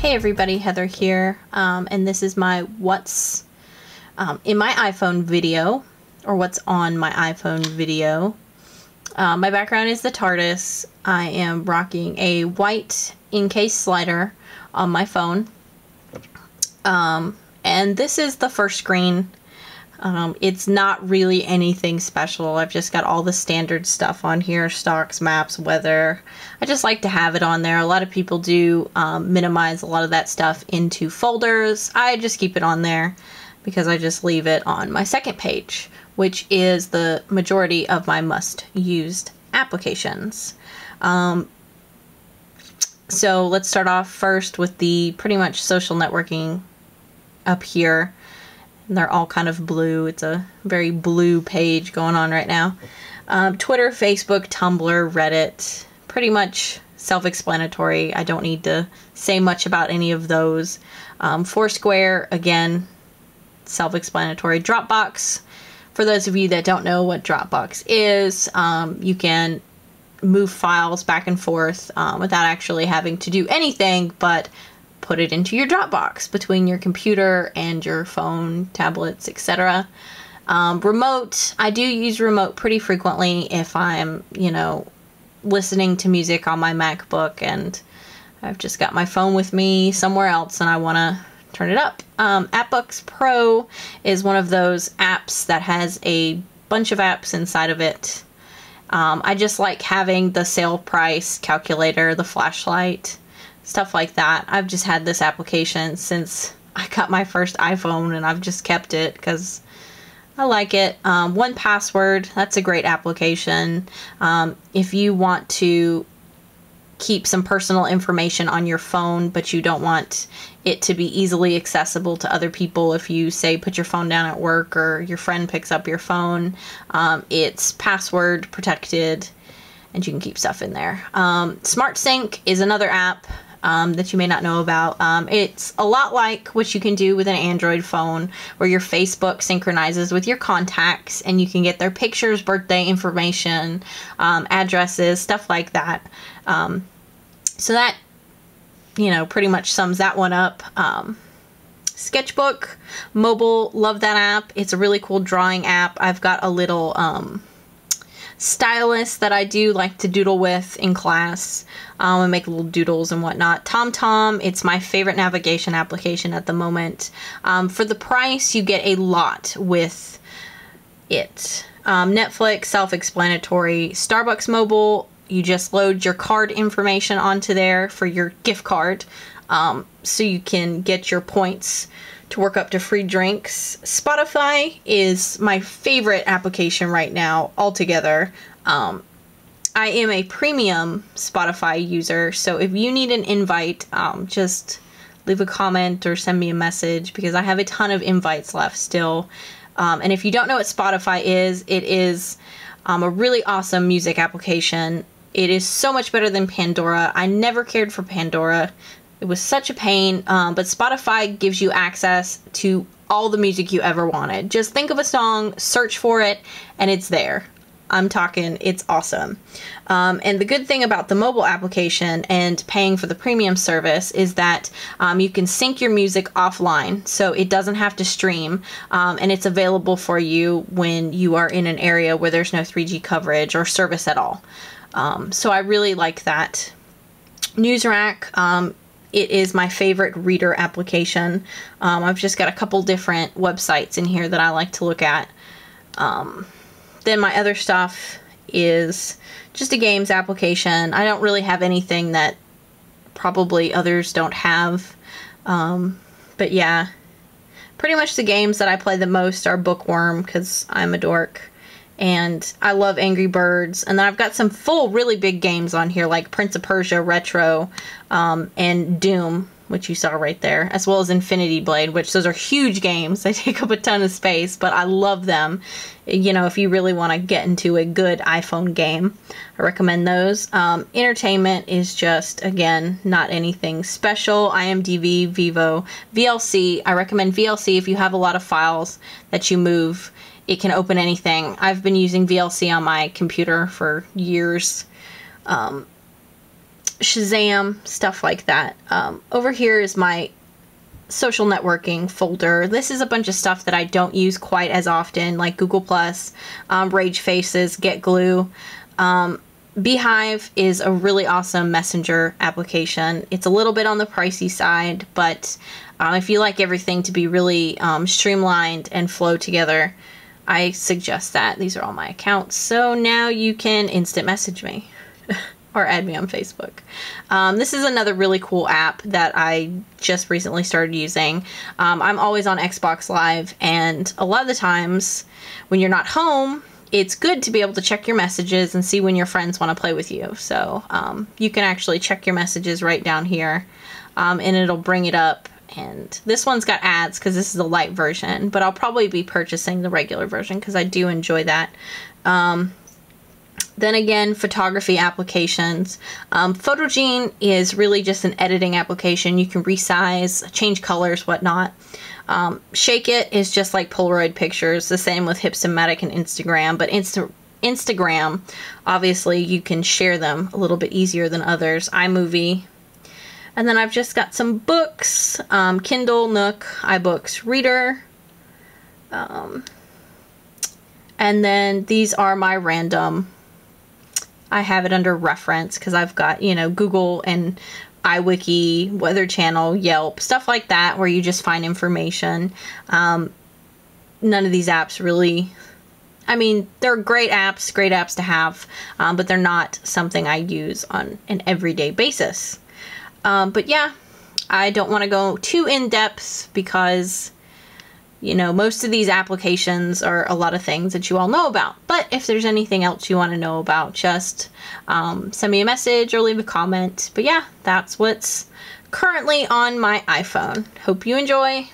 Hey everybody, Heather here, and this is my what's in my iPhone video, or what's on my iPhone video. My background is the TARDIS. I am rocking a white in-case slider on my phone, and this is the first screen. It's not really anything special. I've just got all the standard stuff on here, stocks, maps, weather. I just like to have it on there. A lot of people do minimize a lot of that stuff into folders. I just keep it on there because I just leave it on my second page, which is the majority of my must-used applications. So let's start off first with the pretty much social networking up here. And they're all kind of blue. It's a very blue page going on right now. Twitter, Facebook, Tumblr, Reddit, pretty much self-explanatory. I don't need to say much about any of those. Foursquare, again, self-explanatory. Dropbox, for those of you that don't know what Dropbox is, you can move files back and forth without actually having to do anything but put it into your Dropbox between your computer and your phone, tablets, etc. Remote, I do use remote pretty frequently if I'm, listening to music on my MacBook and I've just got my phone with me somewhere else and I want to turn it up. AppBox Pro is one of those apps that has a bunch of apps inside of it. I just like having the sale price calculator, the flashlight, stuff like that. I've just had this application since I got my first iPhone and I've just kept it because I like it. 1Password, that's a great application. If you want to keep some personal information on your phone but you don't want it to be easily accessible to other people, if you say put your phone down at work or your friend picks up your phone, it's password protected and you can keep stuff in there. SmartSync is another app that you may not know about. It's a lot like what you can do with an Android phone, where your Facebook synchronizes with your contacts and you can get their pictures, birthday information, addresses, stuff like that. So that, pretty much sums that one up. Sketchbook, mobile, love that app. It's a really cool drawing app. I've got a little stylus that I do like to doodle with in class and make little doodles and whatnot. TomTom, it's my favorite navigation application at the moment. For the price, you get a lot with it. Netflix, self-explanatory. Starbucks Mobile, you just load your card information onto there for your gift card, so you can get your points to work up to free drinks. Spotify is my favorite application right now altogether. I am a premium Spotify user, so if you need an invite, just leave a comment or send me a message because I have a ton of invites left still. And if you don't know what Spotify is, it is a really awesome music application. It is so much better than Pandora. I never cared for Pandora. It was such a pain, but Spotify gives you access to all the music you ever wanted. Just think of a song, search for it, and it's there. I'm talking, it's awesome. And the good thing about the mobile application and paying for the premium service is that you can sync your music offline, so it doesn't have to stream, and it's available for you when you are in an area where there's no 3G coverage or service at all. So I really like that. NewsRack, it is my favorite reader application. I've just got a couple different websites in here that I like to look at. Then my other stuff is just a games application. I don't really have anything that probably others don't have. But yeah, pretty much the games that I play the most are Bookworm because I'm a dork. And I love Angry Birds. And then I've got some full really big games on here like Prince of Persia Retro and Doom, which you saw right there, as well as Infinity Blade, which those are huge games. They take up a ton of space, but I love them. If you really want to get into a good iPhone game, I recommend those. Entertainment is just, again, not anything special. IMDb, Vivo, VLC. I recommend VLC if you have a lot of files that you move. It can open anything. I've been using VLC on my computer for years. Shazam, stuff like that. Over here is my social networking folder. This is a bunch of stuff that I don't use quite as often, like Google+, Rage Faces, Get Glue. Beehive is a really awesome messenger application. It's a little bit on the pricey side, but if you like everything to be really streamlined and flow together, I suggest that. These are all my accounts. So now you can instant message me or add me on Facebook. This is another really cool app that I just recently started using. I'm always on Xbox Live, and a lot of the times when you're not home, it's good to be able to check your messages and see when your friends want to play with you. So you can actually check your messages right down here, and it'll bring it up. And this one's got ads because this is a light version, but I'll probably be purchasing the regular version because I do enjoy that. Then again, photography applications. Photogene is really just an editing application. You can resize, change colors, whatnot. Shake It is just like Polaroid pictures, the same with Hipstamatic and Instagram, but Instagram, obviously you can share them a little bit easier than others. iMovie. And then I've just got some books, Kindle, Nook, iBooks, Reader. And then these are my random, I have it under reference because I've got, you know, Google and iWiki, Weather Channel, Yelp, stuff like that where you just find information. None of these apps really, I mean, they're great apps to have, but they're not something I use on an everyday basis. But yeah, I don't want to go too in-depth because, you know, most of these applications are a lot of things that you all know about. But if there's anything else you want to know about, just send me a message or leave a comment. But yeah, that's what's currently on my iPhone. Hope you enjoy.